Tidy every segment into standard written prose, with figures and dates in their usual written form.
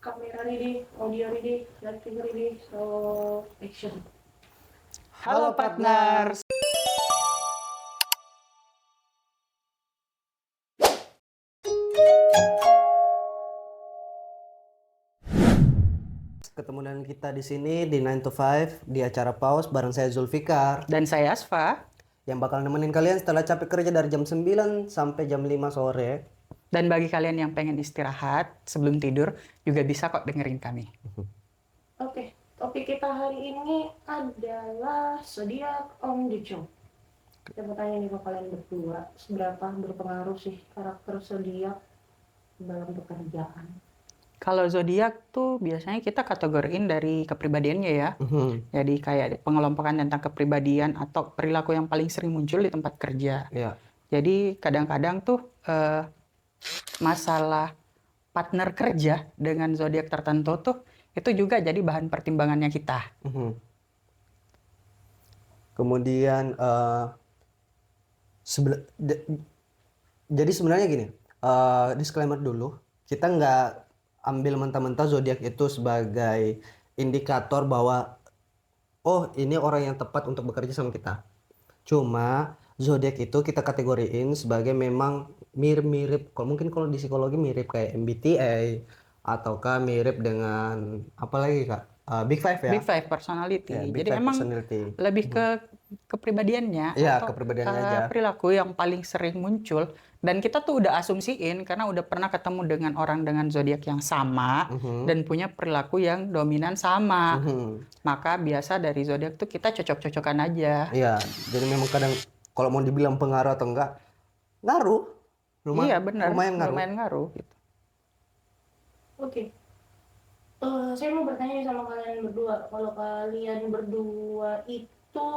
Kamera ready, audio ready, lighting ready, so action. Halo partners. Ketemu dengan kita di sini di 9 to 5 di acara Pause bareng saya Zulfikar Dan saya Asfa. yang bakal nemenin kalian setelah capek kerja dari jam 9 sampai jam 5 sore. Dan bagi kalian yang pengen istirahat sebelum tidur juga bisa kok dengerin kami. Oke, topik kita hari ini adalah zodiak on the job. Saya mau tanya nih ke kalian berdua, seberapa berpengaruh sih karakter zodiak dalam pekerjaan? Kalau zodiak tuh biasanya kita kategoriin dari kepribadiannya ya. Jadi kayak pengelompokan tentang kepribadian atau perilaku yang paling sering muncul di tempat kerja. Ya. Jadi kadang-kadang tuh masalah partner kerja dengan zodiak tertentu tuh itu juga jadi bahan pertimbangannya kita. Kemudian jadi sebenarnya gini, disclaimer dulu, kita nggak ambil mentah-mentah zodiak itu sebagai indikator bahwa oh ini orang yang tepat untuk bekerja sama kita. Cuma zodiak itu kita kategoriin sebagai memang mirip-mirip, kalau di psikologi mirip kayak MBTI ataukah mirip dengan apa lagi Kak? Big Five ya? Big Five personality. Ya, Big Jadi Five emang personality. lebih ke kepribadiannya Iya, atau kepribadiannya aja. perilaku yang paling sering muncul. Dan kita tuh udah asumsiin karena udah pernah ketemu dengan orang dengan zodiak yang sama dan punya perilaku yang dominan sama. Maka biasa dari zodiak tuh kita cocok-cocokan aja. Iya, jadi memang kadang kalau mau dibilang pengaruh atau enggak, ngaruh. Iya benar, Lumayan ngaruh. lumayan ngaruh gitu. Oke. Saya mau bertanya sama kalian berdua, kalau kalian berdua itu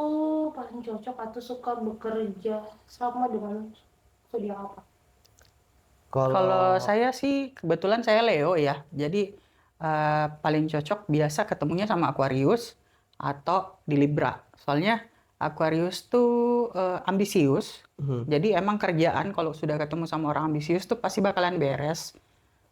paling cocok atau suka bekerja sama dengan zodiak apa? Kalau saya sih kebetulan saya Leo ya. Jadi paling cocok biasa ketemunya sama Aquarius atau di Libra. Soalnya Aquarius tuh ambisius. Jadi emang kerjaan kalau sudah ketemu sama orang ambisius tuh pasti bakalan beres.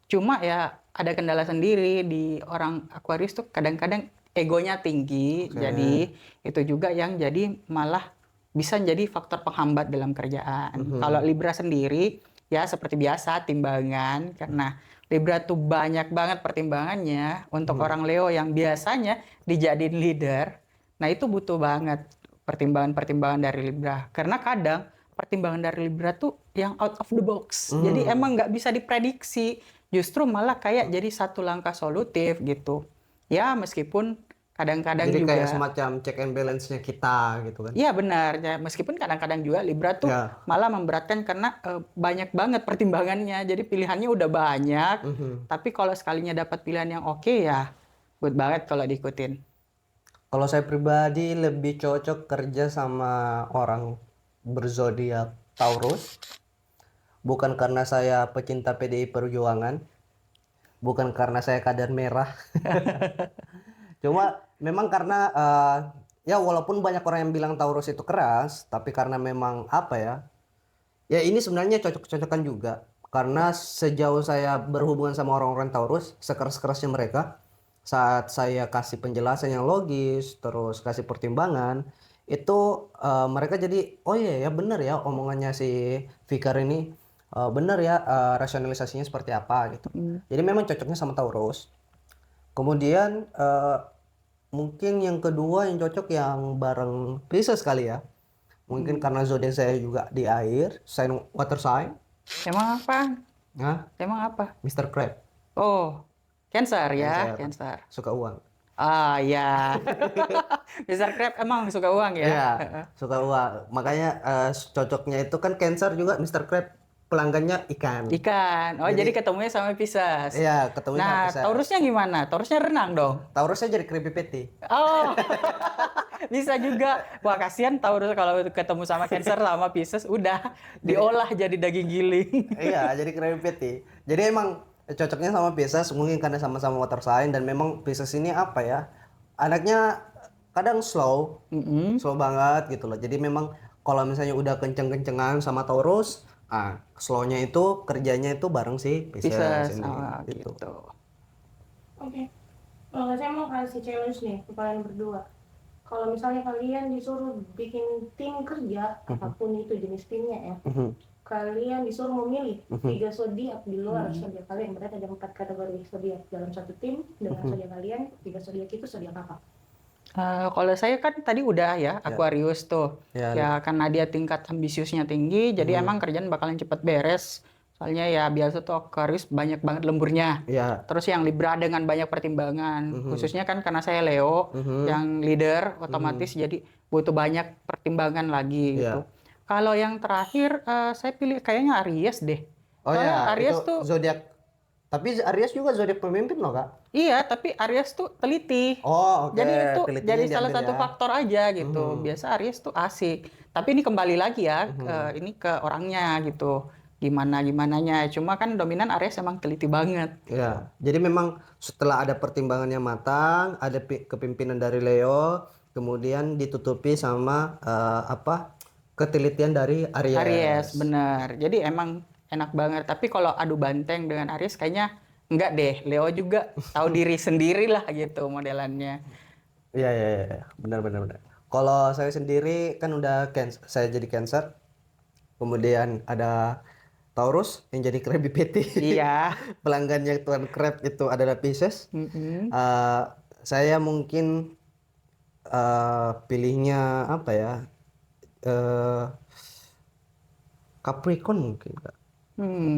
Cuma ya ada kendala sendiri di orang Aquarius tuh kadang-kadang egonya tinggi. Jadi itu juga yang jadi malah bisa jadi faktor penghambat dalam kerjaan. Kalau Libra sendiri ya seperti biasa timbangan karena Libra tuh banyak banget pertimbangannya untuk orang Leo yang biasanya dijadiin leader. Nah, itu butuh banget pertimbangan-pertimbangan dari Libra. Karena kadang pertimbangan dari Libra tuh yang out of the box. Jadi emang nggak bisa diprediksi. Justru malah kayak jadi satu langkah solutif gitu. Ya, meskipun kadang-kadang Jadi juga kayak semacam check and balance-nya kita gitu kan. iya benar, ya, meskipun kadang-kadang juga Libra tuh Ya. malah memberatkan karena banyak banget pertimbangannya. Jadi pilihannya udah banyak, tapi kalau sekalinya dapat pilihan yang oke ya good banget kalau diikutin. Kalau saya pribadi lebih cocok kerja sama orang berzodiak Taurus. Bukan karena saya pecinta PDI Perjuangan, bukan karena saya kadar merah. Cuma memang karena ya walaupun banyak orang yang bilang Taurus itu keras, tapi karena memang apa ya? Ya ini sebenarnya cocok-cocokan juga. Karena sejauh saya berhubungan sama orang-orang Taurus, sekeras-kerasnya mereka, saat saya kasih penjelasan yang logis, terus kasih pertimbangan, itu mereka jadi, oh iya ya benar ya omongannya si Fikar ini, benar ya rasionalisasinya seperti apa gitu. Jadi memang cocoknya sama Taurus. Kemudian mungkin yang kedua yang cocok yang bareng Pisces kali ya. Mungkin karena zodiak saya juga di air, sign water sign. Emang apa? Nah, Emang apa? Mr. Crab, Oh, Cancer ya, Cancer. Cancer. Suka uang. Ah ya, Mr. Crab emang suka uang ya. Iya, suka uang. Makanya cocoknya itu kan Cancer juga Mr. Crab pelanggannya ikan. Ikan. Oh, jadi ketemunya sama Pisces. Iya, ketemu sama Nah, Pisces. Taurusnya gimana? Taurusnya renang dong. Taurusnya jadi Krabby Patty. Oh, bisa juga. Wah, kasihan Taurus kalau ketemu sama Cancer sama Pisces udah diolah jadi daging giling. Iya, jadi Krabby Patty. Jadi emang cocoknya sama Pisces mungkin karena sama-sama water sign dan memang Pisces ini apa ya? Anaknya kadang slow, slow banget gitu loh. Jadi memang kalau misalnya udah kenceng-kencengan sama Taurus, slownya itu kerjanya itu bareng si Pisces Pisces. ini Oh, gitu. gitu. Oke. Saya mau kasih challenge nih ke kalian berdua. Kalau misalnya kalian disuruh bikin tim kerja, apapun itu jenis timnya ya, kalian disuruh memilih 3 zodiak di luar zodiak kalian. Berarti ada 4 kategori zodiak dalam satu tim dengan zodiak kalian. 3 zodiak itu zodiak apa? Kalau saya kan tadi udah ya Aquarius tuh. Ya. Ya karena dia tingkat ambisiusnya tinggi, jadi emang kerjaan bakalan cepet beres. Soalnya ya biasa tuh Aquarius banyak banget lemburnya. Ya. Terus yang Libra dengan banyak pertimbangan. Khususnya kan karena saya Leo, yang leader otomatis jadi butuh banyak pertimbangan lagi gitu. Kalau yang terakhir saya pilih kayaknya Aries deh. Oh Soalnya ya, Aries itu tuh zodiak. Tapi Aries juga zodiak pemimpin loh, Kak. iya, tapi Aries tuh teliti. Oh, oke. Jadi itu Telitinya jadi salah diambil satu ya. faktor aja gitu. Biasa Aries tuh asik. Tapi ini kembali lagi ya, ini ke orangnya gitu. Gimananya. Cuma kan dominan Aries emang teliti banget. Ya, jadi memang setelah ada pertimbangan yang matang, ada kepemimpinan dari Leo, kemudian ditutupi sama ketelitian dari Aries. Aries, bener. Jadi emang enak banget. Tapi kalau adu banteng dengan Aries kayaknya enggak deh. Leo juga tahu diri sendiri lah gitu modelannya. Iya, iya, iya, benar. Kalau saya sendiri kan udah saya jadi Cancer, kemudian ada Taurus yang jadi Krabby Patty. Iya. Pelanggannya Tuan Crab itu adalah Pisces. Eh, saya mungkin pilihnya apa ya? eh Capricorn mungkin, Kak.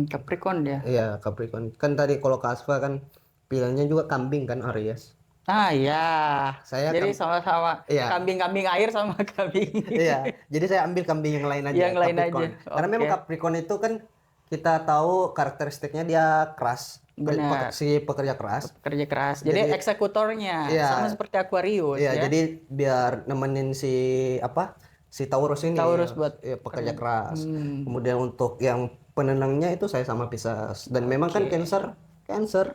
Capricorn dia. Iya, Capricorn. Kan tadi kalau Kak Asfa kan pilihannya juga kambing kan, Aries. Ah iya. Saya Jadi sama-sama iya. kambing-kambing air sama kambing. Iya, jadi saya ambil kambing yang lain aja, Yang lain Capricorn. aja. Karena memang Oke. Capricorn itu kan kita tahu karakteristiknya dia keras. Benar. Si pekerja keras. Kerja keras. Jadi eksekutornya Iya. sama seperti Aquarius Iya, ya. jadi biar nemenin si Taurus ini Taurus buat pekerja keras. Kemudian untuk yang penenangnya itu saya sama Pisces. Dan memang kan Cancer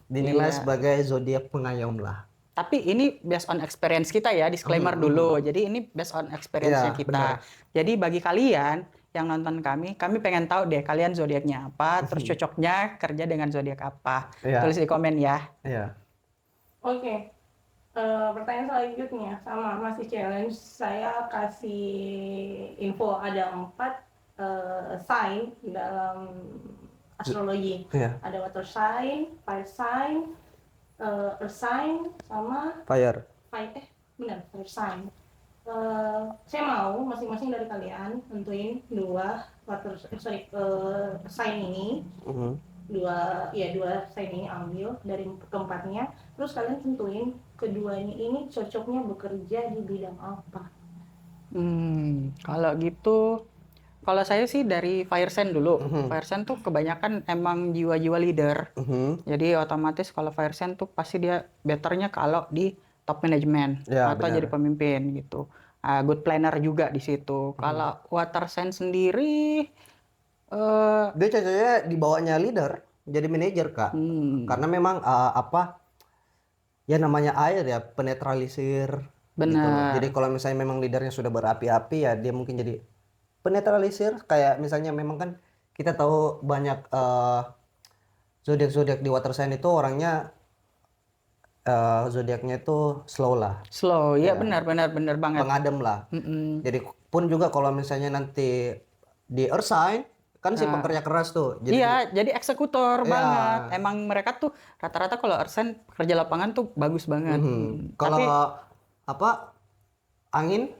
dinilai sebagai zodiak pengayom lah. Tapi ini based on experience kita ya, disclaimer dulu. Jadi ini based on experience-nya Iya, kita. benar. Jadi bagi kalian yang nonton kami pengen tahu deh kalian zodiaknya apa, terus cocoknya kerja dengan zodiak apa. Iya. Tulis di komen ya. Iya. Oke. Pertanyaan selanjutnya sama masih challenge. Saya kasih info ada 4 sign dalam astrologi. Iya. Ada water sign, fire sign, earth sign, sama Fire. fire sign. Saya mau masing-masing dari kalian tentuin 2 sign ini. Dua sign ini ambil dari keempatnya, terus kalian tentuin keduanya ini cocoknya bekerja di bidang apa. Kalau gitu, kalau saya sih dari fire sign dulu. Fire sign tuh kebanyakan emang jiwa-jiwa leader. Jadi otomatis kalau fire sign tuh pasti dia betternya kalau di top management Ya, atau benar. jadi pemimpin gitu. Good planner juga di situ. Kalau water sign sendiri, Dia cocoknya di bawahnya leader, jadi manajer, Kak. Karena memang ya namanya air ya, penetralisir. Gitu loh. benar. Jadi kalau misalnya memang leadernya sudah berapi-api ya dia mungkin jadi penetralisir. Kayak misalnya memang kan kita tahu banyak zodiak-zodiak di water sign itu orangnya zodiaknya itu slow lah, Slow, ya benar banget. pengadem lah. Jadi pun juga kalau misalnya nanti di earth sign kan si pekerja keras tuh. Jadi Iya, jadi eksekutor Iya. banget. Emang mereka tuh rata-rata kalau Arsen kerja lapangan tuh bagus banget. kalau angin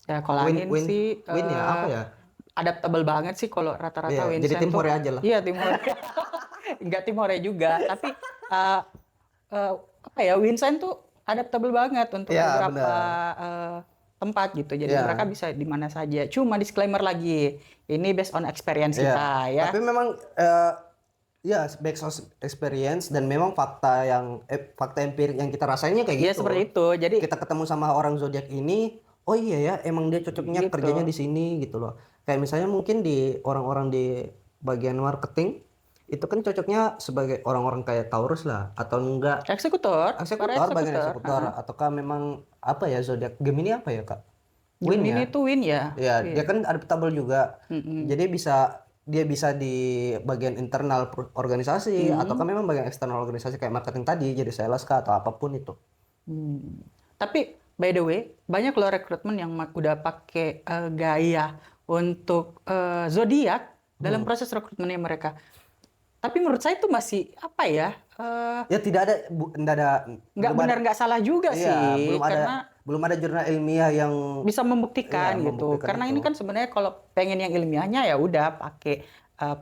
Ya kalau angin sih wind ya apa ya? adaptable banget sih kalau rata-rata Iya, jadi Vincent Timore tuh. aja lah. Iya, Timore. Enggak Timore juga, tapi apa ya, Vincent tuh adaptable banget untuk Iya, beberapa tempat gitu. Jadi Iya. mereka bisa di mana saja. Cuma disclaimer lagi, ini based on experience Iya. kita ya. Tapi memang ya based on experience dan memang fakta empirik yang kita rasainnya kayak gitu. Iya seperti itu. Jadi Kita ketemu sama orang zodiak ini, oh iya ya, emang dia cocoknya Gitu. kerjanya di sini gitu loh. Kayak misalnya mungkin di orang-orang di bagian marketing itu kan cocoknya sebagai orang-orang kayak Taurus lah atau enggak eksekutor, para bagian eksekutor ataukah memang apa ya zodiak Gemini apa ya, Kak? Gemini tuh win ya. Ya, dia kan adaptable juga. Jadi bisa dia bisa di bagian internal organisasi atau kan memang bagian eksternal organisasi kayak marketing tadi jadi sales kah atau apapun itu. Tapi by the way, banyak loh rekrutmen yang udah pakai gaya untuk zodiak dalam proses rekrutmennya mereka. Tapi menurut saya itu masih apa ya? Ya tidak ada Nggak benar nggak salah juga iya, sih, belum ada jurnal ilmiah yang bisa membuktikan iya, gitu. membuktikan Karena itu. ini kan sebenarnya kalau pengen yang ilmiahnya ya udah pakai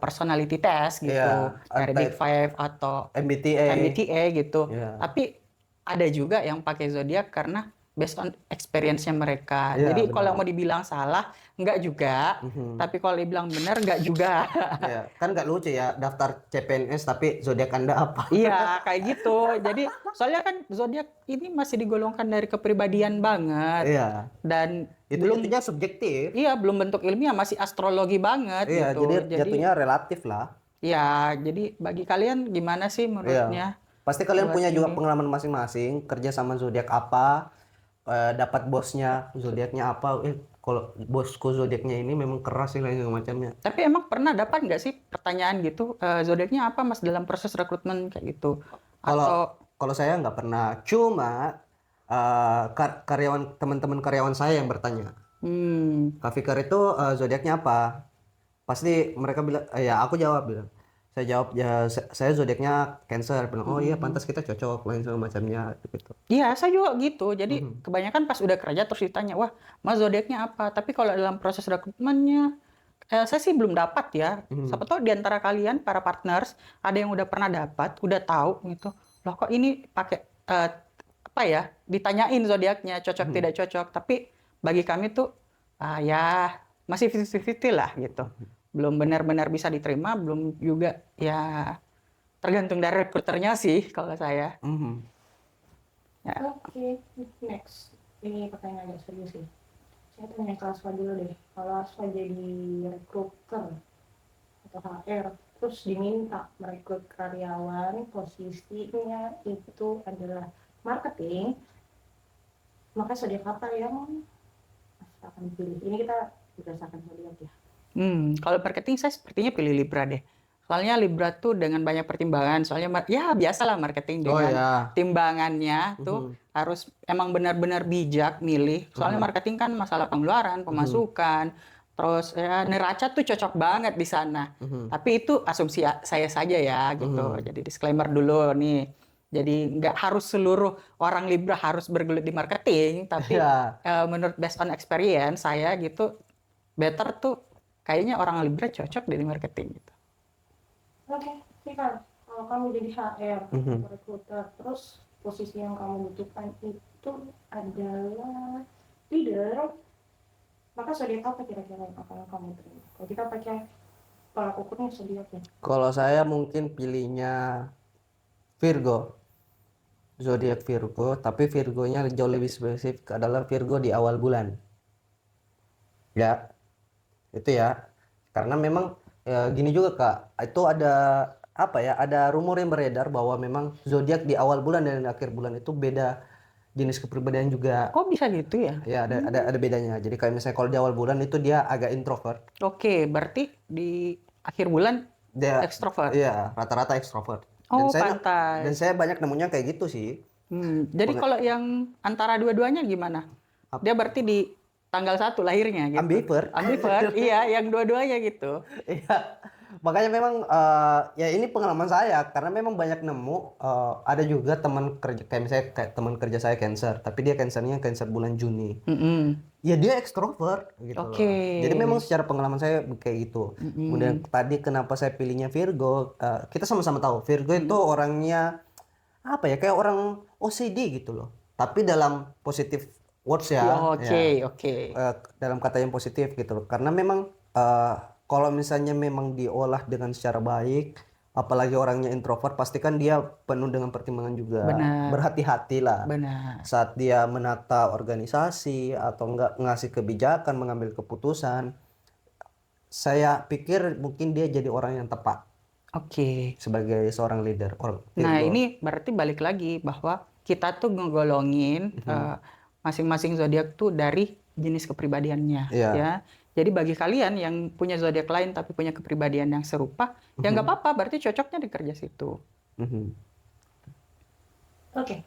personality test gitu, Iya, dari Big Five atau MBTI. MBTI gitu. Iya. Tapi ada juga yang pakai zodiak karena based on experience-nya mereka. Iya, Jadi benar. kalau mau dibilang salah, enggak juga. Tapi kalau dibilang benar, enggak juga. Iya, kan nggak lucu ya daftar CPNS tapi zodiak Anda apa? Iya, kayak gitu. Jadi soalnya kan zodiak ini masih digolongkan dari kepribadian banget. Iya. Dan Itu belum jatuhnya subjektif. iya, belum bentuk ilmiah, masih astrologi banget Iya, gitu. jadi jatuhnya relatif lah. ya, jadi bagi kalian gimana sih Iya. menurutnya? Pasti kalian buat punya juga ini? pengalaman masing-masing, kerja sama zodiak apa, dapat bosnya zodiaknya apa. Kalau bosku zodiaknya ini memang keras sih lain macamnya. Tapi emang pernah dapat nggak sih pertanyaan gitu, zodiaknya apa mas dalam proses rekrutmen kayak gitu? Atau Kalau saya nggak pernah, cuma teman-teman karyawan saya yang bertanya, Kak Fikar itu zodiaknya apa? Pasti mereka bilang, ya aku jawab bilang, saya jawab ya saya zodiaknya Cancer. Bilang, oh iya pantas kita cocok lain macamnya gitu. iya, saya juga gitu. Jadi kebanyakan pas udah kerja terus ditanya, wah, mas zodiaknya apa? Tapi kalau dalam proses rekrutmennya, saya sih belum dapat ya. Siapa tahu di antara kalian para partners ada yang udah pernah dapat, udah tahu gitu. Loh kok ini pakai apa ya? Ditanyain zodiaknya cocok tidak cocok. Tapi bagi kami tuh ya masih 50-50 lah gitu. Belum benar-benar bisa diterima, belum juga ya tergantung dari rekruternya sih kalau saya. Ya. Oke, next. Ini pertanyaan agak serius sih. Saya tanya ke Aswa dulu deh. Kalau Aswa jadi recruiter atau HR, terus diminta merekrut karyawan, posisinya itu adalah marketing, maka zodiak apa yang Aswa akan pilih? Ini kita berdasarkan zodiak ya. Kalau marketing saya sepertinya pilih Libra deh. Soalnya Libra tuh dengan banyak pertimbangan. Soalnya ya biasalah marketing Oh dengan ya. timbangannya tuh harus emang benar-benar bijak milih. Soalnya marketing kan masalah pengeluaran, pemasukan, terus ya neraca tuh cocok banget di sana. Tapi itu asumsi saya saja ya gitu. Jadi disclaimer dulu nih. Jadi nggak harus seluruh orang Libra harus bergelut di marketing, tapi Ya. menurut based on experience saya gitu better tuh kayaknya orang Libra cocok di marketing gitu. Oke, Fikar, kalau kamu jadi HR atau recruiter, terus posisi yang kamu butuhkan itu adalah leader, maka zodiak apa kira-kira yang akan kamu terima? Kalau kita pakai tolak ukurnya zodiaknya. Kalau saya mungkin pilihnya Virgo. Zodiak Virgo, tapi Virgonya jauh lebih spesifik adalah Virgo di awal bulan. Ya, itu ya. Karena memang gini juga Kak, itu ada apa ya? Ada rumor yang beredar bahwa memang zodiak di awal bulan dan akhir bulan itu beda jenis kepribadian juga. Kok bisa gitu ya? Ya, ada bedanya. Jadi kayak misalnya kalau di awal bulan itu dia agak introvert. Oke, berarti di akhir bulan Dia ekstrovert. Iya, rata-rata ekstrovert. Oh, Dan pantas. saya banyak nemunya kayak gitu sih. Jadi kalau yang antara dua-duanya gimana? Dia berarti di tanggal 1 lahirnya gitu. Ambivert. Ambivert, iya, yang dua-duanya gitu. Iya, makanya memang ya ini pengalaman saya karena memang banyak nemu ada juga teman kerja kayak misalnya teman kerja saya Cancer, tapi dia Cancernya Cancer bulan Juni. Ya dia ekstrovert gitu loh. Oke. Jadi memang secara pengalaman saya kayak gitu. Kemudian tadi kenapa saya pilihnya Virgo? Kita sama-sama tahu Virgo itu orangnya apa ya kayak orang OCD gitu loh. Tapi dalam positif words ya. Oke. Dalam kata yang positif gitu loh. Karena memang kalau misalnya memang diolah dengan secara baik, apalagi orangnya introvert, pastikan dia penuh dengan pertimbangan juga. Benar. Berhati-hatilah Benar. saat dia menata organisasi atau enggak ngasih kebijakan, mengambil keputusan. Saya pikir mungkin dia jadi orang yang tepat Oke. sebagai seorang leader. Nah, Virgo. ini berarti balik lagi bahwa kita tuh ngegolongin masing-masing zodiak tuh dari jenis kepribadiannya Iya. ya. Jadi bagi kalian yang punya zodiak lain tapi punya kepribadian yang serupa, ya nggak apa-apa, berarti cocoknya di kerja situ. Mhm. Oke,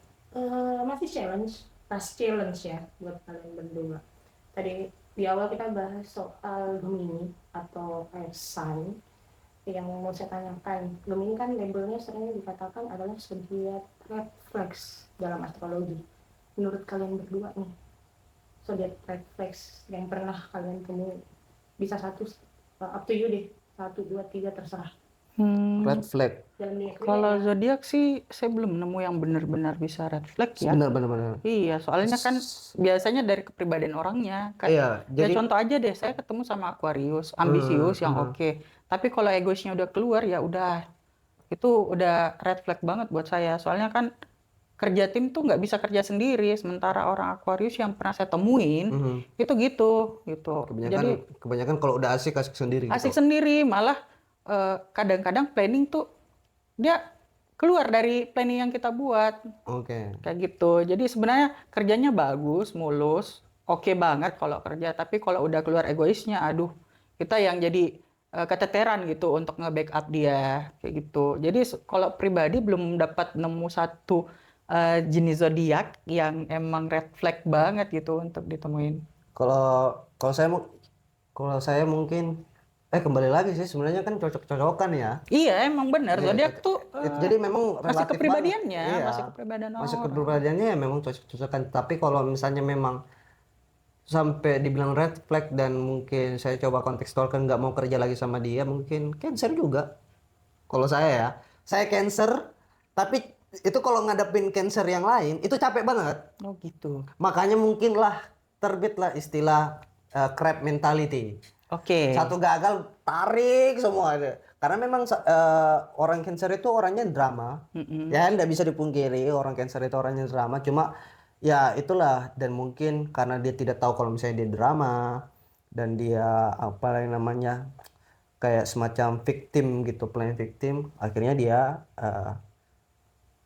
masih challenge ya buat kalian berdua. Tadi di awal kita bahas soal Gemini atau air sign. Yang mau saya tanyakan, Gemini kan labelnya sering dikatakan adalah zodiak red flags dalam astrologi. Menurut kalian berdua nih, zodiak red flags yang pernah kalian temui, bisa satu, up to you deh, 1, 2, 3 terserah. Red flag. Dalam diri Kalau ya. zodiak sih saya belum nemu yang benar-benar bisa red flag ya. Benar-benar. Iya, soalnya kan biasanya dari kepribadian orangnya. Iya, Ya jadi contoh aja deh, saya ketemu sama Aquarius, ambisius yang oke. Tapi kalau egoisnya udah keluar ya udah, itu udah red flag banget buat saya. Soalnya kan kerja tim tuh nggak bisa kerja sendiri. Sementara orang Aquarius yang pernah saya temuin itu gitu. kebanyakan kalau udah asik sendiri Asik gitu. sendiri, malah kadang-kadang planning tuh dia keluar dari planning yang kita buat. Oke. Kayak gitu. Jadi sebenarnya kerjanya bagus, mulus, oke banget kalau kerja. Tapi kalau udah keluar egoisnya, aduh, kita yang jadi keteteran gitu untuk nge-backup dia. Kayak gitu. Jadi kalau pribadi belum dapat nemu satu jenis zodiak yang emang red flag banget gitu untuk ditemuin. Kalau saya mungkin kembali lagi sih sebenarnya kan cocok-cocokan ya. Iya, emang benar. Iya, Zodiak tuh jadi memang masih relatif kepribadiannya, banget. Iya. masih kepribadian Masih orang. kepribadiannya ya memang cocok-cocokan. Tapi kalau misalnya memang sampai dibilang red flag dan mungkin saya coba kontekstualkan nggak mau kerja lagi sama dia, mungkin Cancer juga. Kalau saya ya, saya Cancer, tapi itu kalau ngadepin Cancer yang lain itu capek banget. Oh gitu. Makanya mungkin lah terbitlah istilah crab mentality. Oke. Satu gagal tarik semua ada. Karena memang orang Cancer itu orangnya drama. Ya nggak bisa dipungkiri orang Cancer itu orangnya drama. Cuma ya itulah, dan mungkin karena dia tidak tahu kalau misalnya dia drama dan dia apa yang namanya kayak semacam victim gitu, playing victim, akhirnya dia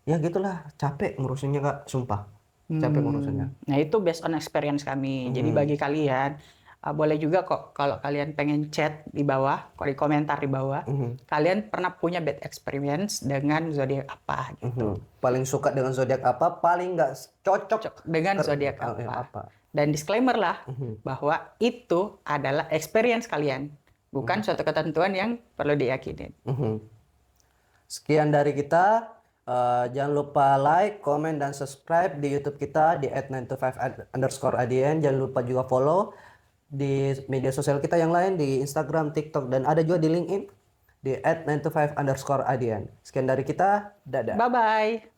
ya gitulah capek ngurusinnya Kak, sumpah. Capek ngurusinnya. Nah itu based on experience kami. Jadi bagi kalian boleh juga kok kalau kalian pengen chat di bawah, kok di komentar di bawah, kalian pernah punya bad experience dengan zodiak apa gitu. Paling suka dengan zodiak apa, paling nggak cocok Dengan zodiak apa. Dan disclaimer lah bahwa itu adalah experience kalian, bukan suatu ketentuan yang perlu diyakinin. Sekian dari kita. Jangan lupa like, comment, dan subscribe di YouTube kita di @9to5_adn. Jangan lupa juga follow di media sosial kita yang lain di Instagram, TikTok, dan ada juga di LinkedIn di @9to5_adn. Sekian dari kita, dadah. Bye-bye.